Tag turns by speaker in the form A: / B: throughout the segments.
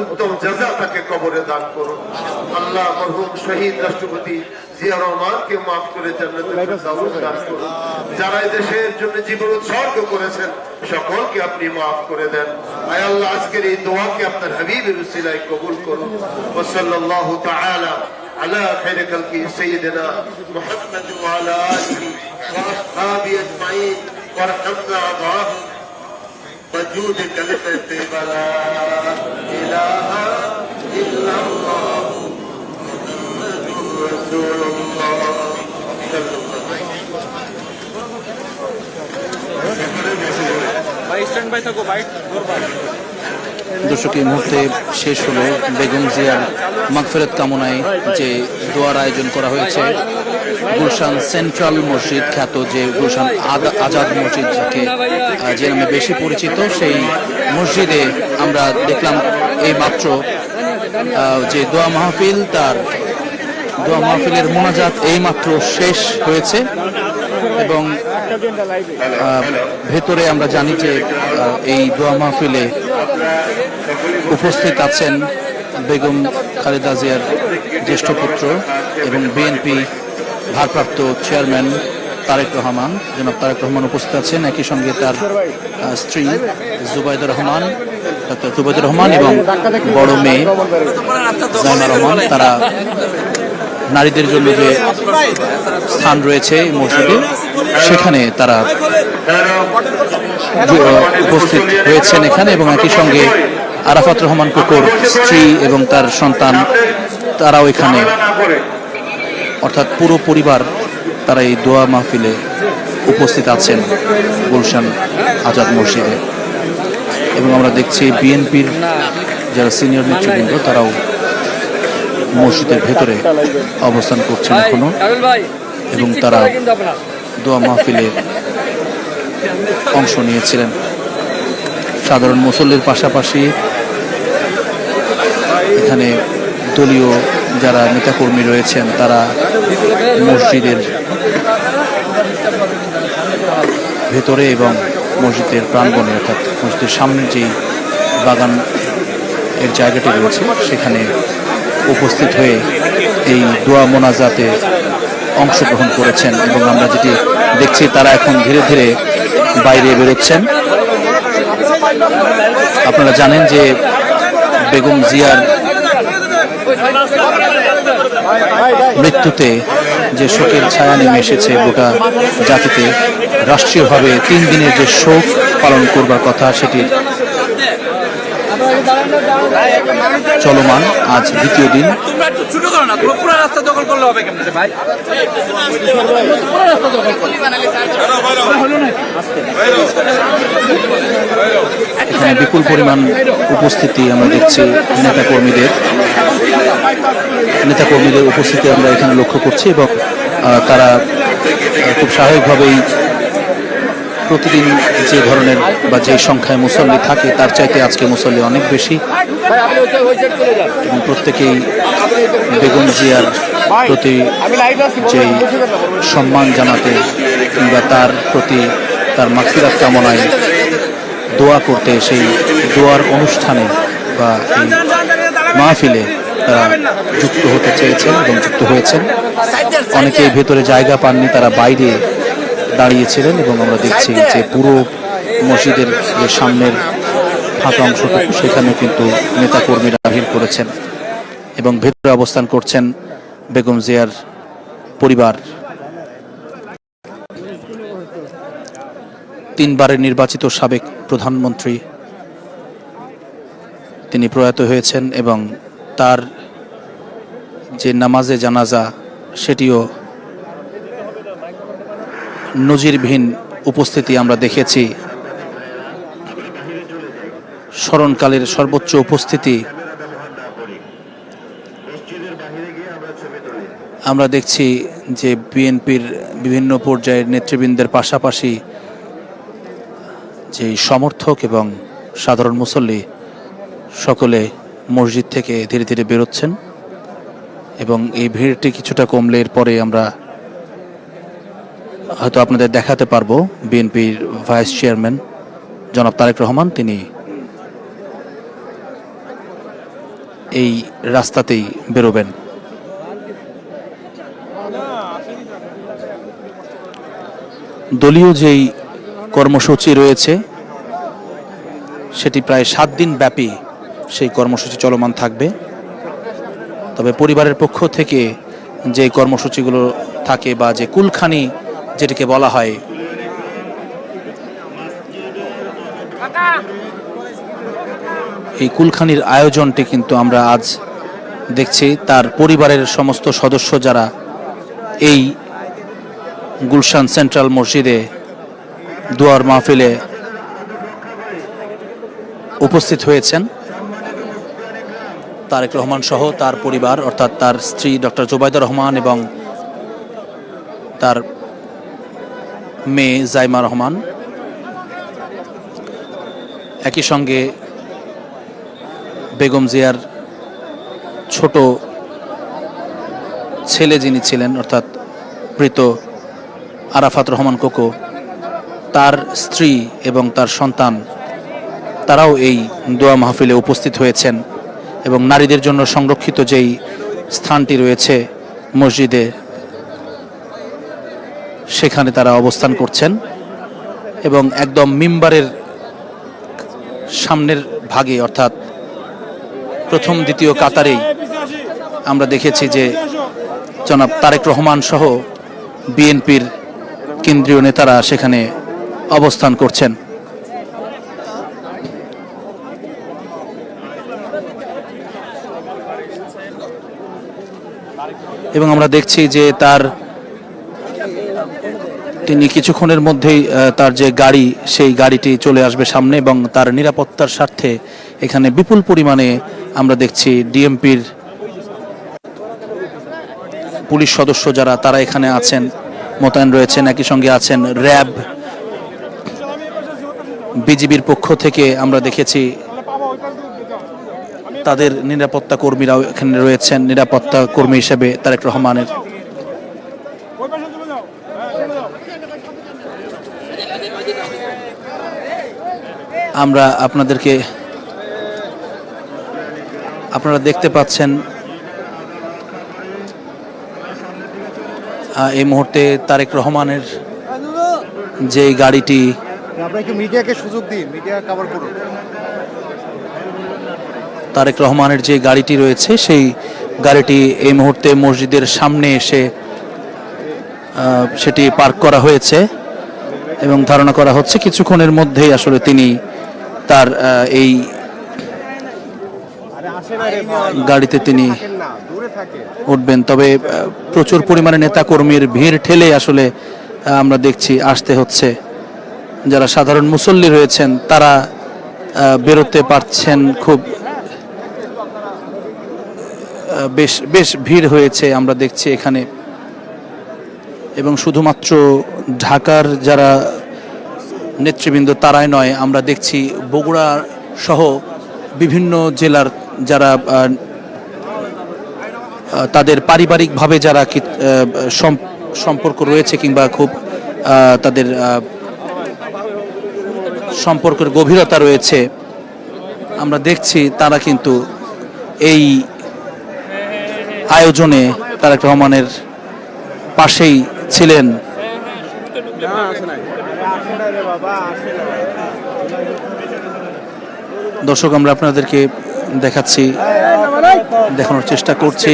A: উত্তম জাযা তাকে কবরে দান করুন। আল্লাহ মরহুম শহীদ রাষ্ট্রপতি জিয়া রহমানকে মাফ করে জান্নাতুল ফেরদাউস দান করুন। যারা এই দেশের জন্য জীবন উৎসর্গ করেছেন সকলকে আপনি মাফ করে দেন। আয় আল্লাহ, আজকের এই দোয়াকে আপনার হাবিবের উসিলায় কবুল করুন। ওয়া সাল্লাল্লাহু তাআলা আলা খায়রি খালকি সাইয়্যিদিনা মুহাম্মদ ওয়া আলা আলিহি ওয়া আসহাবিহি আজমাইন ওয়ারহামনা মা'আহুম وجودك لطيب لا إله إلا الله محمد رسول الله
B: দর্শক, এই মুহূর্তে শেষ হলো বেগম জিয়ার মাগফিরাত কামনায় যে দোয়ার আয়োজন করা হয়েছে গুলশান সেন্ট্রাল মসজিদ, খ্যাত যে গুলশান আজাদ মসজিদ যে নামে বেশি পরিচিত, সেই মসজিদে আমরা দেখলাম এই মাত্র যে দোয়া মাহফিল, তার দোয়া মাহফিলের মোনাজাত এই মাত্র শেষ হয়েছে এবং ভেতরে আমরা জানি যে এই দোয়া মাহফিলে উপস্থিত আছেন বেগম খালেদা জিয়ার জ্যেষ্ঠ পুত্র এবং বিএনপি ভারপ্রাপ্ত চেয়ারম্যান তারেক রহমান, জনাব তারেক রহমান উপস্থিত আছেন। একই সঙ্গে তার স্ত্রী জুবাইদুর রহমান, ডক্টর জুবাইদুর রহমান এবং বড় মেয়ে জাইমা রহমান। তারা নারীদের জন্য যে স্থান রয়েছে মসজিদে, সেখানে তারা উপস্থিত হয়েছেন এখানে এবং একই সঙ্গে আরাফাত রহমান কুকুর স্ত্রী এবং তার সন্তান তারাও এখানে, অর্থাৎ পুরো পরিবার তারা এই দোয়া মাহফিলে উপস্থিত আছেন গুলশান আজাদ মসজিদে। এবং আমরা দেখছি বিএনপির যারা সিনিয়র নেতৃবৃন্দ তারাও মসজিদের ভেতরে অবস্থান করছেন এখনো এবং তারা দোয়া মাহফিলে অংশ নিয়েছিলেন। সাধারণ মুসল্লির পাশাপাশি এখানে দলীয় যারা নেতাকর্মী রয়েছেন তারা মসজিদের ভেতরে এবং মসজিদের প্রাঙ্গণে, অর্থাৎ মসজিদের সামনের যেই বাগান এর জায়গাটি রয়েছে সেখানে উপস্থিত হয়ে এই দোয়া মোনাজাতে অংশগ্রহণ করেছেন এবং আমরা যেটি দেখছি তারা এখন ধীরে ধীরে বাইরে বেরোচ্ছেন। আপনারা জানেন যে বেগম জিয়ার মৃত্যুতে যে শোকের ছায়া নেমে এসেছে গোটা জাতিতে, রাষ্ট্রীয়ভাবে 3 দিনের যে শোক পালন করবার কথা সেটির চলমান আজ দ্বিতীয় দিন। এখানে বিপুল পরিমাণ উপস্থিতি আমরা দেখছি, নেতাকর্মীদের উপস্থিতি আমরা এখানে লক্ষ্য করছি এবং তারা খুব স্বাভাবিকভাবেই প্রতিদিন যে ধরনের বা যে সংখ্যায় মুসল্লি থাকে তার চাইতে আজকে মুসল্লি অনেক বেশি এবং প্রত্যেকেই বেগম জিয়ার প্রতি যেই সম্মান জানাতে কিংবা তার প্রতি তার মাগফিরাত কামনায় দোয়া করতে সেই দোয়ার অনুষ্ঠানে বা এই মাহফিলে তারা যুক্ত হতে চেয়েছেন এবং যুক্ত হয়েছেন। অনেকেই ভেতরে জায়গা পাননি, তারা বাইরে দাঁড়িয়েছিলেন এবং আমরা দেখছি যে পুরো মসজিদের যে সামনের ফাঁকা অংশটুকু সেখানে কিন্তু নেতাকর্মীরা ভিড় করেছেন এবং ভেতরে অবস্থান করছেন বেগম জিয়ার পরিবার। 3 বারের নির্বাচিত সাবেক প্রধানমন্ত্রী তিনি প্রয়াত হয়েছেন এবং তার যে নামাজে জানাজা সেটিও নজিরবিহীন উপস্থিতি আমরা দেখেছি। স্মরণকালের সর্বোচ্চ উপস্থিতি আমরা দেখছি যে বিএনপির বিভিন্ন পর্যায়ের নেতৃবৃন্দের পাশাপাশি যে সমর্থক এবং সাধারণ মুসল্লি সকলে মসজিদ থেকে ধীরে ধীরে বেরোচ্ছেন এবং এই ভিড়টি কিছুটা কমলে এরপরে আমরা হয়তো আপনাদের দেখাতে পারবো বিএনপির ভাইস চেয়ারম্যান জনাব তারেক রহমান তিনি এই রাস্তাতেই বেরোবেন। দলীয় যেই কর্মসূচি রয়েছে সেটি প্রায় 7 দিন ব্যাপী সেই কর্মসূচি চলমান থাকবে। তবে পরিবারের পক্ষ থেকে যে কর্মসূচিগুলো থাকে বা যে কুলখানি যেটিকে বলা হয়, এই কুলখানির আয়োজনটি কিন্তু আমরা আজ দেখছি তার পরিবারের সমস্ত সদস্য যারা এই গুলশান সেন্ট্রাল মসজিদে দোয়ার মাহফিলে উপস্থিত হয়েছেন। তারেক রহমান সহ তার পরিবার, অর্থাৎ তার স্ত্রী ডক্টর জোবাইদা রহমান এবং তার মেয়ে জাইমা রহমান, একই সঙ্গে বেগম জিয়ার ছোট ছেলে যিনি ছিলেন অর্থাৎ মৃত আরাফাত রহমান কোকো, তার স্ত্রী এবং তার সন্তান, তারাও এই দোয়া মাহফিলে উপস্থিত হয়েছেন এবং নারীদের জন্য সংরক্ষিত যেই স্থানটি রয়েছে মসজিদে, সেখানে তারা অবস্থান করছেন এবং একদম মিম্বারের সামনের ভাগে অর্থাৎ প্রথম দ্বিতীয় কাতারেই আমরা দেখেছি যে জনাব তারেক রহমান সহ বিএনপির কেন্দ্রীয় নেতারা সেখানে অবস্থান করছেন। এবং আমরা দেখছি যে তিনি কিছুক্ষণের মধ্যেই তার যে গাড়ি, সেই গাড়িটি চলে আসবে সামনে এবং তার নিরাপত্তার স্বার্থে এখানে বিপুল পরিমাণে আমরা দেখছি ডিএমপির পুলিশ সদস্য যারা তারা এখানে আছেন, মোতায়েন রয়েছেন। একই সঙ্গে আছেন র্যাব, বিজিবির পক্ষ থেকে আমরা দেখেছি তাদের নিরাপত্তা কর্মীরাও এখানে রয়েছেন, নিরাপত্তা কর্মী হিসেবে তারেক রহমানের। আমরা আপনারা দেখতে পাচ্ছেন এই মুহূর্তে তারেক রহমানের যে গাড়িটি,
C: মিডিয়াকে সুযোগ দিন, মিডিয়া কভার করুন।
B: তারেক রহমানের যে গাড়িটি রয়েছে সেই গাড়িটি এই মুহূর্তে মসজিদের সামনে এসে সেটি পার্ক করা হয়েছে এবং ধারণা করা হচ্ছে কিছুক্ষণের মধ্যেই আসলে তিনি তার এই গাড়িতে তিনি উঠবেন। তবে প্রচুর পরিমাণে নেতাকর্মীর ভিড় ঠেলে আসলে আমরা দেখছি আসতে হচ্ছে। যারা সাধারণ মুসল্লি রয়েছেন তারা বেরোতে পারছেন, খুব বেশ ভিড় হয়েছে আমরা দেখছি এখানে। এবং শুধুমাত্র ঢাকার যারা নেতৃবৃন্দ তারাই নয়, আমরা দেখছি বগুড়া সহ বিভিন্ন জেলার যারা তাদের পারিবারিকভাবে যারা সম্পর্ক রয়েছে কিংবা খুব তাদের সম্পর্কের গভীরতা রয়েছে, আমরা দেখছি তারা কিন্তু এই আয়োজনে তারেক রহমানের পাশেই ছিলেন। দর্শক, আমরা আপনাদেরকে দেখানোর চেষ্টা করছি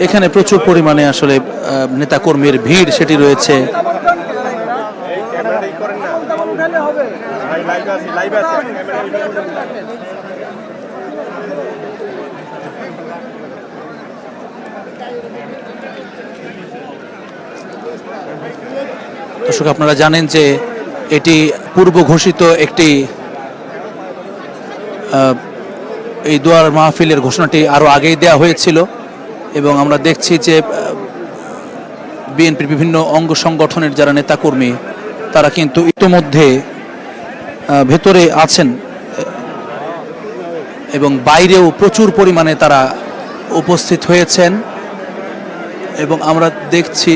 B: এখানে প্রচুর পরিমাণে আসলে নেতাকর্মীর ভিড় সেটি রয়েছে। দর্শক, আপনারা জানেন যে এটি পূর্ব ঘোষিত একটি এই দোয়ার মাহফিলের ঘোষণাটি আরও আগেই দেওয়া হয়েছিল এবং আমরা দেখছি যে বিএনপির বিভিন্ন অঙ্গ সংগঠনের যারা নেতাকর্মী তারা কিন্তু ইতোমধ্যে ভেতরে আছেন এবং বাইরেও প্রচুর পরিমাণে তারা উপস্থিত হয়েছেন এবং আমরা দেখছি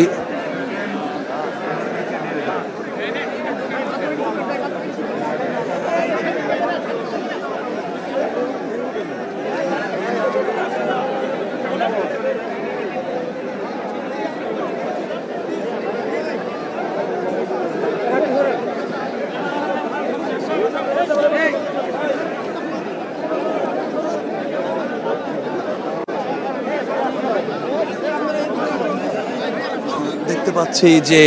B: পাচ্ছি যে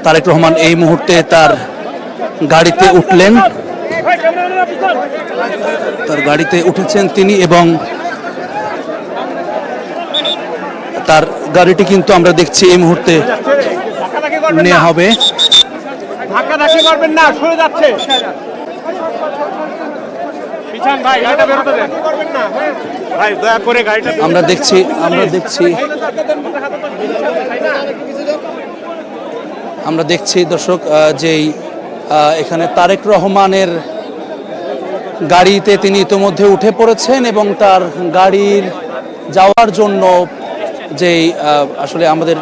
B: তারেক রহমান এই মুহূর্তে তার গাড়িতে উঠলেন, তার গাড়িতে উঠেছেন তিনি এবং তার গাড়িটি কিন্তু আমরা দেখছি এই মুহূর্তে নেওয়া হবে।
D: ধাক্কাধাক্কি করবেন না, সরে যাচ্ছে। পিছান ভাই, গাড়িটা বেরোতে দেন। করবেন না ভাই, দয়া করে গাড়িটা।
B: আমরা দেখছি দর্শক যেই এখানে তারেক রহমানের গাড়িতে তিনি ইতোমধ্যে উঠে পড়েছেন এবং তার গাড়ির যাওয়ার জন্য যেই আসলে আমাদের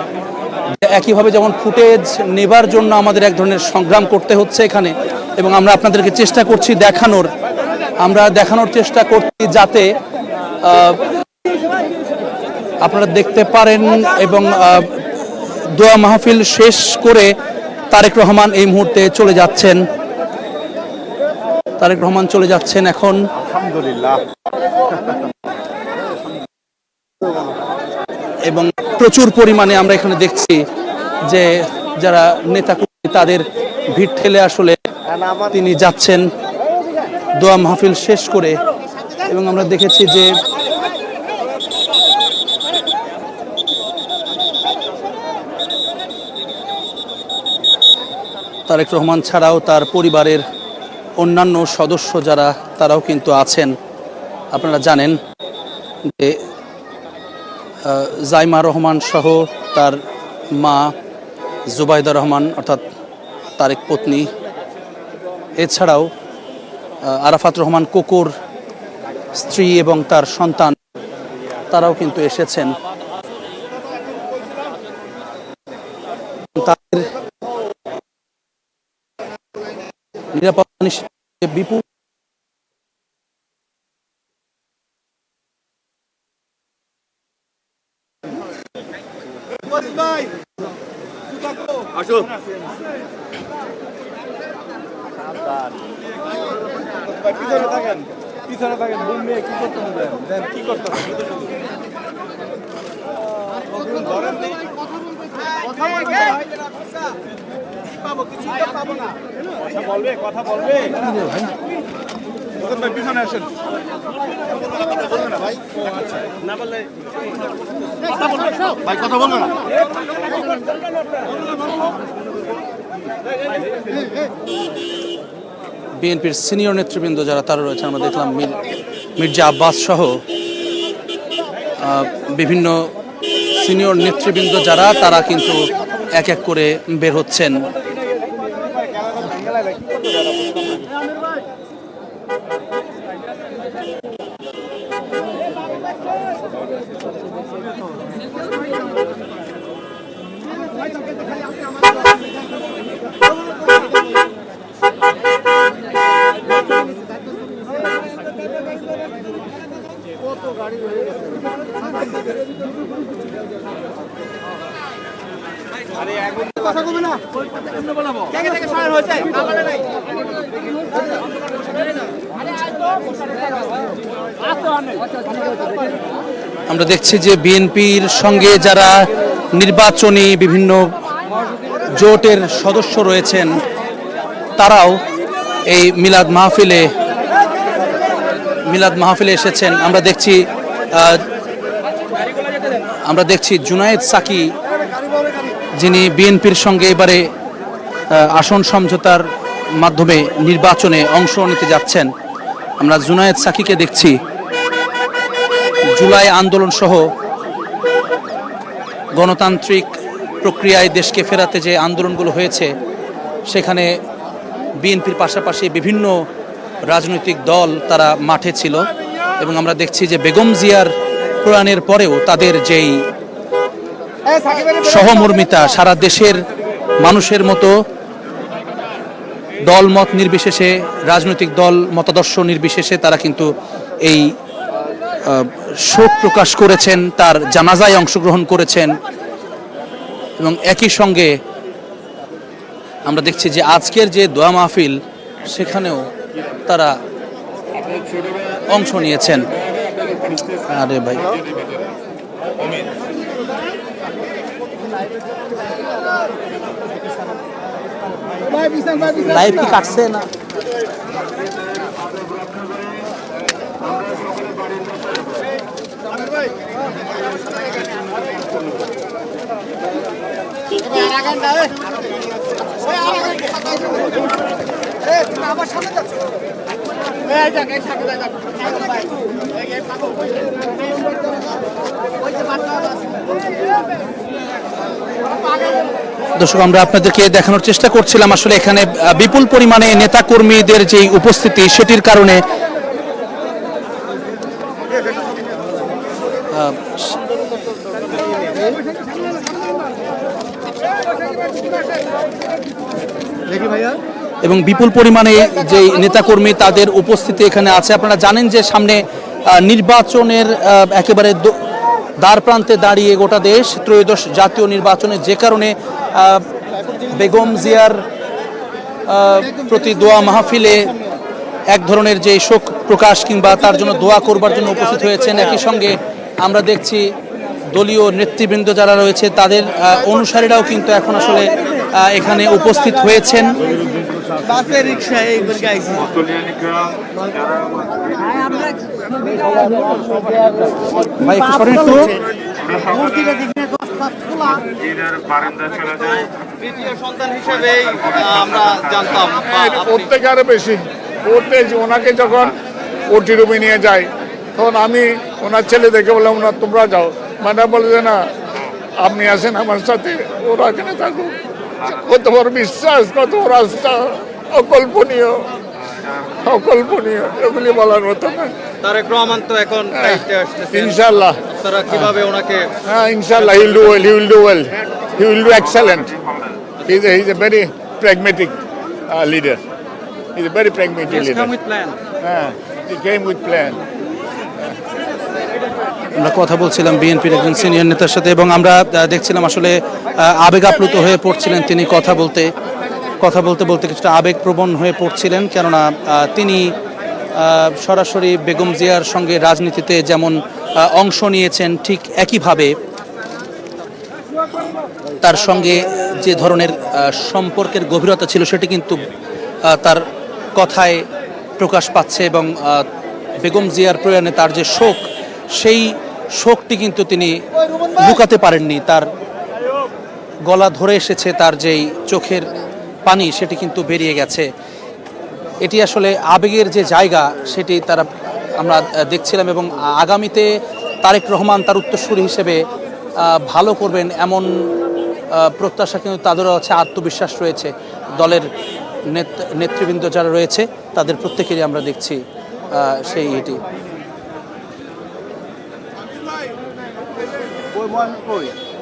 B: একইভাবে যেমন ফুটেজ নেবার জন্য আমাদের এক ধরনের সংগ্রাম করতে হচ্ছে এখানে, এবং আমরা আপনাদেরকে চেষ্টা করছি দেখানোর চেষ্টা করছি যাতে আপনারা দেখতে পারেন। এবং দোয়া মাহফিল শেষ করে তারেক রহমান এই মুহূর্তে চলে যাচ্ছেন। এখন
C: আলহামদুলিল্লাহ।
B: এবং প্রচুর পরিমাণে আমরা এখানে দেখছি যে যারা নেতাকর্মী তাদের ভিড় ঠেলে আসলে তিনি যাচ্ছেন দোয়া মাহফিল শেষ করে। এবং আমরা দেখেছি যে তারেক রহমান ছাড়াও তার পরিবারের অন্যান্য সদস্য যারা তারাও কিন্তু আছেন। আপনারা জানেন যে জাইমা রহমান সহ তার মা জুবাইদা রহমান অর্থাৎ তারেক পত্নী, এছাড়াও আরাফাত রহমান কোকুর স্ত্রী এবং তার সন্তান তারাও কিন্তু এসেছেন। তাদের নিরাপত্তা নিশ্চিত বিপুল
D: পিছনে থাকেন, কি করতে কথা বলবে পিছনে আসেন। কথা বলবে না।
B: বিএনপির সিনিয়র নেতৃবৃন্দ যারা তারা রয়েছে, আমরা দেখলাম মির্জা আব্বাস সহ বিভিন্ন সিনিয়র নেতৃবৃন্দ যারা তারা কিন্তু এক এক করে বের হচ্ছেন। আমরা দেখছি যে বিএনপির সঙ্গে যারা নির্বাচনী বিভিন্ন জোটের সদস্য রয়েছেন তারাও এই মিলাদ মাহফিলে এসেছেন। আমরা দেখছি জুনায়েদ সাকি, যিনি বিএনপির সঙ্গে এবারে আসন সমঝোতার মাধ্যমে নির্বাচনে অংশ নিতে যাচ্ছেন। আমরা জুনায়েদ সাকিকে দেখছি। জুলাই আন্দোলন সহ গণতান্ত্রিক প্রক্রিয়ায় দেশকে ফেরাতে যে আন্দোলনগুলো হয়েছে সেখানে বিএনপির পাশাপাশি বিভিন্ন রাজনৈতিক দল তারা মাঠে ছিল, এবং আমরা দেখছি যে বেগম জিয়ার প্রয়াণের পরেও তাদের যেই সহমর্মিতা সারা দেশের মানুষের মতো দল মত নির্বিশেষে, রাজনৈতিক দল মতাদর্শ নির্বিশেষে তারা কিন্তু এই শোক প্রকাশ করেছেন, তার জানাজায় অংশগ্রহণ করেছেন। এবং একই সঙ্গে আমরা দেখছি যে আজকের যে দোয়া মাহফিল সেখানেও তারা অংশ নিয়েছেন। আরে ভাই লাইভ কি কাটছে না? দর্শক, আমরা আপনাদেরকে দেখানোর চেষ্টা করছিলাম আসলে এখানে বিপুল পরিমাণে নেতা কর্মীদের যে উপস্থিতি সেটির কারণে এবং বিপুল পরিমাণে যে নেতাকর্মী তাদের উপস্থিতি এখানে আছে। আপনারা জানেন যে সামনে নির্বাচনের একেবারে দ্বার প্রান্তে দাঁড়িয়ে গোটা দেশ, ত্রয়োদশ জাতীয় নির্বাচনে, যে কারণে বেগম জিয়ার প্রতি দোয়া মাহফিলে এক ধরনের যে শোক প্রকাশ কিংবা তার জন্য দোয়া করবার জন্য উপস্থিত হয়েছেন। একই সঙ্গে আমরা দেখছি দলীয় নেতৃবৃন্দ যারা রয়েছে তাদের অনুসারীরাও কিন্তু এখন আসলে এখানে উপস্থিত হয়েছেন। ভাই একটু
C: আমরা জানতাম
E: প্রত্যেকে আরো বেশি করতে ওনাকে যখন ওটি রুমে নিয়ে যায় তখন আমি ওনার ছেলে দেখে বললাম না তোমরা যাও, মানে বলে যে না আপনি আসেন আমার সাথে, ওরা এখানে থাকুক। কত বড় বিশ্বাস, কত বড় আস্থা, অকল্পনীয় অকল্পনীয়, এগুলি বলার মতো না।
C: তারেক রহমান তো এখন দায়িত্বে আসতেছেন,
E: ইনশাআল্লাহ
C: তারা কিভাবে ওনাকে
E: হ্যাঁ ইনশাআল্লাহ he will do well, he will do well, he will do excellent. He's a very pragmatic leader. He's a very pragmatic leader. He came with plan.
B: আমরা কথা বলছিলাম বিএনপির একজন সিনিয়র নেতার সাথে এবং আমরা দেখছিলাম আসলে আবেগ আপ্লুত হয়ে পড়ছিলেন তিনি। কথা বলতে বলতে কিছুটা আবেগপ্রবণ হয়ে পড়ছিলেন, কেননা তিনি সরাসরি বেগম জিয়ার সঙ্গে রাজনীতিতে যেমন অংশ নিয়েছেন ঠিক একইভাবে তার সঙ্গে যে ধরনের সম্পর্কের গভীরতা ছিল সেটি কিন্তু তার কথায় প্রকাশ পাচ্ছে এবং বেগম জিয়ার প্রয়াণে তার যে শোক, সেই শোকটি কিন্তু তিনি লুকাতে পারেননি। তার গলা ধরে এসেছে, তার যেই চোখের পানি সেটি কিন্তু বেরিয়ে গেছে। এটি আসলে আবেগের যে জায়গা সেটি আমরা দেখছিলাম এবং আগামীতে তারেক রহমান তার উত্তরসূরি হিসেবে ভালো করবেন এমন প্রত্যাশা কিন্তু তাদেরও আছে, আত্মবিশ্বাস রয়েছে। দলের নেতৃবৃন্দ যারা রয়েছে তাদের প্রত্যেকেরই আমরা দেখছি সেই এটি।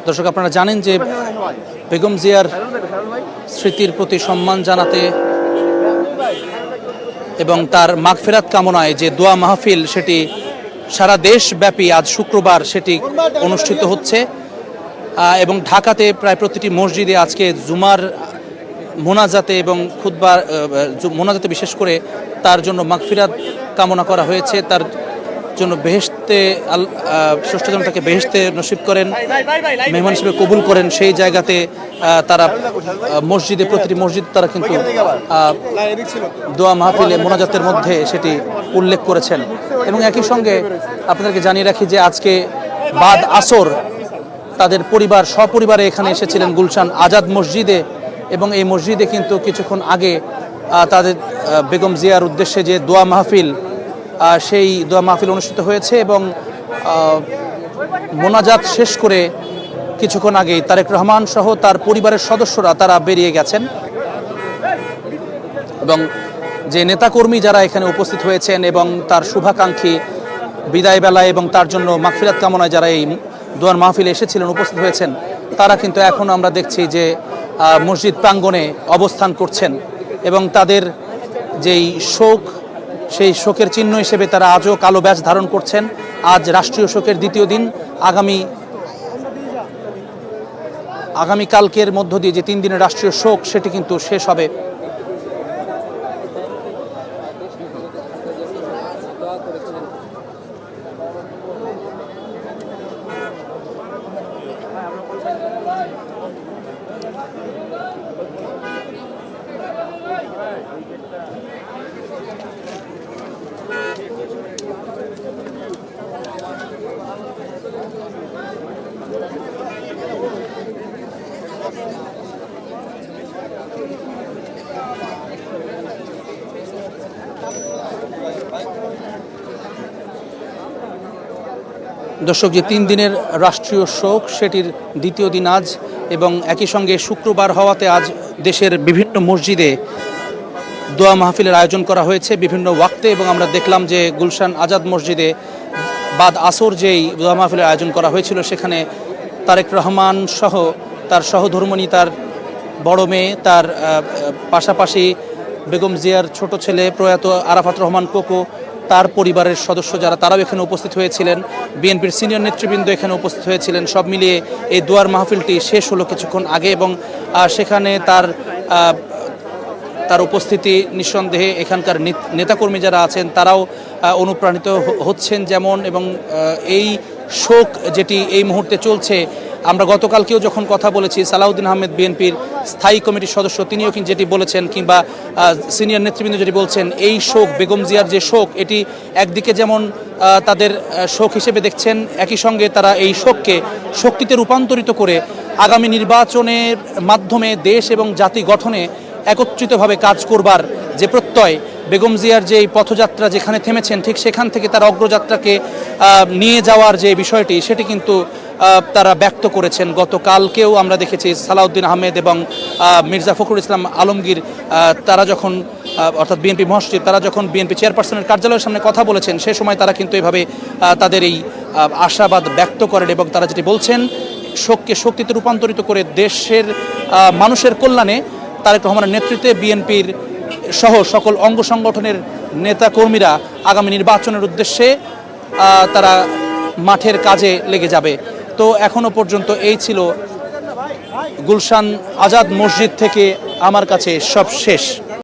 B: দর্শক, আপনারা জানেন যে বেগম জিয়ার স্মৃতির প্রতি সম্মান জানাতে এবং তার মাগফিরাত কামনায় যে দোয়া মাহফিল সেটি সারা দেশব্যাপী আজ শুক্রবার সেটি অনুষ্ঠিত হচ্ছে এবং ঢাকাতে প্রায় প্রতিটি মসজিদে আজকে জুমার মোনাজাতে এবং খুতবার মোনাজাতে বিশেষ করে তার জন্য মাগফিরাত কামনা করা হয়েছে। তার জন্য বেহেশতে স্রষ্টা যেন তাকে বেহেশতে নসিব করেন, মেহমান হিসেবে কবুল করেন। সেই জায়গাতে তারা মসজিদে, প্রতিটি মসজিদ তারা কিন্তু দোয়া মাহফিলে মোনাজাতের মধ্যে সেটি উল্লেখ করেছেন। এবং একই সঙ্গে আপনাদেরকে জানিয়ে রাখি যে আজকে বাদ আসর তাদের পরিবার সপরিবারে এখানে এসেছিলেন গুলশান আজাদ মসজিদে এবং এই মসজিদে কিন্তু কিছুক্ষণ আগে তাদের বেগম জিয়ার উদ্দেশ্যে যে দোয়া মাহফিল সেই দোয়া মাহফিল অনুষ্ঠিত হয়েছে এবং মোনাজাত শেষ করে কিছুক্ষণ আগেই তারেক রহমান সহ তার পরিবারের সদস্যরা তারা বেরিয়ে গেছেন এবং যে নেতাকর্মী যারা এখানে উপস্থিত হয়েছেন এবং তার শুভাকাঙ্ক্ষী বিদায় বেলায় এবং তার জন্য মাগফিরাত কামনায় যারা এই দোয়ার মাহফিলে এসেছিলেন, উপস্থিত হয়েছেন, তারা কিন্তু এখন আমরা দেখছি যে মসজিদ প্রাঙ্গণে অবস্থান করছেন এবং তাদের যেই শোক, সেই শোকের চিহ্ন হিসেবে তারা আজও কালো ব্যাজ ধারণ করছেন। আজ রাষ্ট্রীয় শোকের দ্বিতীয় দিন। আগামীকালকের মধ্য দিয়ে যে 3 দিনের রাষ্ট্রীয় শোক সেটি কিন্তু শেষ হবে। দর্শক, যে 3 দিনের রাষ্ট্রীয় শোক সেটির দ্বিতীয় দিন আজ, এবং একই সঙ্গে শুক্রবার হওয়াতে আজ দেশের বিভিন্ন মসজিদে দোয়া মাহফিলের আয়োজন করা হয়েছে বিভিন্ন ওয়াক্তে। এবং আমরা দেখলাম যে গুলশান আজাদ মসজিদে বাদ আসর যেই দোয়া মাহফিলের আয়োজন করা হয়েছিল, সেখানে তারেক রহমান সহ তার সহধর্মিণী, তার বড় মেয়ে, তার পাশাপাশি বেগম জিয়ার ছোট ছেলে প্রয়াত আরাফাত রহমান কোকো, তার পরিবারের সদস্য যারা, তারাও এখানে উপস্থিত হয়েছিলেন। বিএনপির সিনিয়র নেতৃবৃন্দ এখানে উপস্থিত হয়েছিলেন। সব মিলিয়ে এই দোয়ার মাহফিলটি শেষ হলো কিছুক্ষণ আগে, এবং সেখানে তার উপস্থিতি নিঃসন্দেহে এখানকার নেতাকর্মী যারা আছেন তারাও অনুপ্রাণিত হচ্ছেন যেমন। এবং এই শোক যেটি এই মুহূর্তে চলছে, আমরা গতকালকেও যখন কথা বলেছি, সালাউদ্দিন আহমেদ বিএনপির স্থায়ী কমিটির সদস্য, তিনিও কিন্তু যেটি বলেছেন, কিংবা সিনিয়র নেতৃবৃন্দ যেটি বলছেন, এই শোক, বেগম জিয়ার যে শোক, এটি একদিকে যেমন তাদের শোক হিসেবে দেখছেন, একই সঙ্গে তারা এই শোককে শক্তিতে রূপান্তরিত করে আগামী নির্বাচনের মাধ্যমে দেশ এবং জাতি গঠনে একত্রিতভাবে কাজ করবার যে প্রত্যয়, বেগম জিয়ার যে পথযাত্রা যেখানে থেমেছেন ঠিক সেখান থেকে তার অগ্রযাত্রাকে নিয়ে যাওয়ার যে বিষয়টি, সেটি কিন্তু তারা ব্যক্ত করেছেন। গতকালকেও আমরা দেখেছি সালাউদ্দিন আহমেদ এবং মির্জা ফখরুল ইসলাম আলমগীর, তারা যখন অর্থাৎ বিএনপি মহাসচিব, তারা যখন বিএনপি চেয়ারপারসনের কার্যালয়ের সামনে কথা বলেছেন, সে সময় তারা কিন্তু এভাবে তাদের এই আশাবাদ ব্যক্ত করেন। এবং তারা যেটি বলছেন, শোককে শক্তিতে রূপান্তরিত করে দেশের মানুষের কল্যাণে তারেক রহমানের নেতৃত্বে বিএনপির সহ সকল অঙ্গ সংগঠনের নেতাকর্মীরা আগামী নির্বাচনের উদ্দেশ্যে তারা মাঠের কাজে লেগে যাবে। তো এখনো পর্যন্ত এই ছিল গুলশান আজাদ মসজিদ থেকে আমার কাছে সব শেষ।